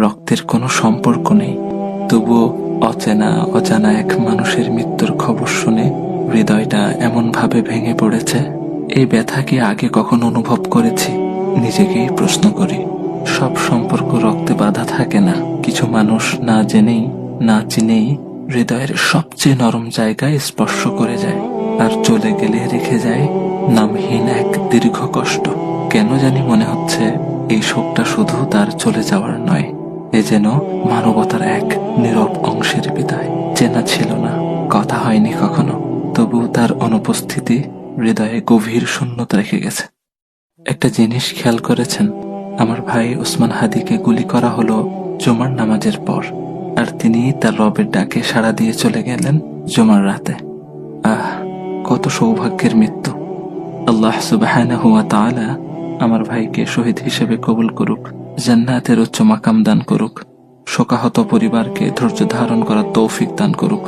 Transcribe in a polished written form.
রক্তের কোনো সম্পর্ক নেই, তবুও অজানা এক মানুষের মৃত্যুর খবর শুনে হৃদয়টা এমনভাবে ভেঙে পড়েছে। এই ব্যথা কি আগে কখনো অনুভব করেছি? নিজেকেই প্রশ্ন করি। সব সম্পর্ক রক্তে বাঁধা থাকে না। কিছু মানুষ না জেনেই না চিনেই হৃদয়ের সবচেয়ে নরম জায়গায় স্পর্শ করে যায়, আর চলে গেলে রেখে যায় নামহীন এক দীর্ঘ কষ্ট। কেন জানি মনে হচ্ছে এই শোকটা শুধু তার চলে যাওয়ার নয়, এ যেন মানবতার এক নীরব অংশের বিদায়। চেনা ছিল না, কথা হয়নি কখনো, তবু তার অনুপস্থিতি হৃদয়ে গভীর শূন্যতা রেখে গেছে। একটা জিনিস খেয়াল করেছেন? আমার ভাই ওসমান হাদিকে গুলি করা হলো জুমার নামাজের পর, আর তিনি তার রবের ডাকে সাড়া দিয়ে চলে গেলেন জুমার রাতে। আহ, কত সৌভাগ্যের মৃত্যু! আল্লাহ সুবহানাহু ওয়া তাআলা আমার ভাইকে শহীদ হিসেবে কবুল করুক, জান্নাতের উচ্চ মাকাম দান করুক, শোকাহত পরিবারকে ধৈর্য ধারণ করার তৌফিক দান করুক।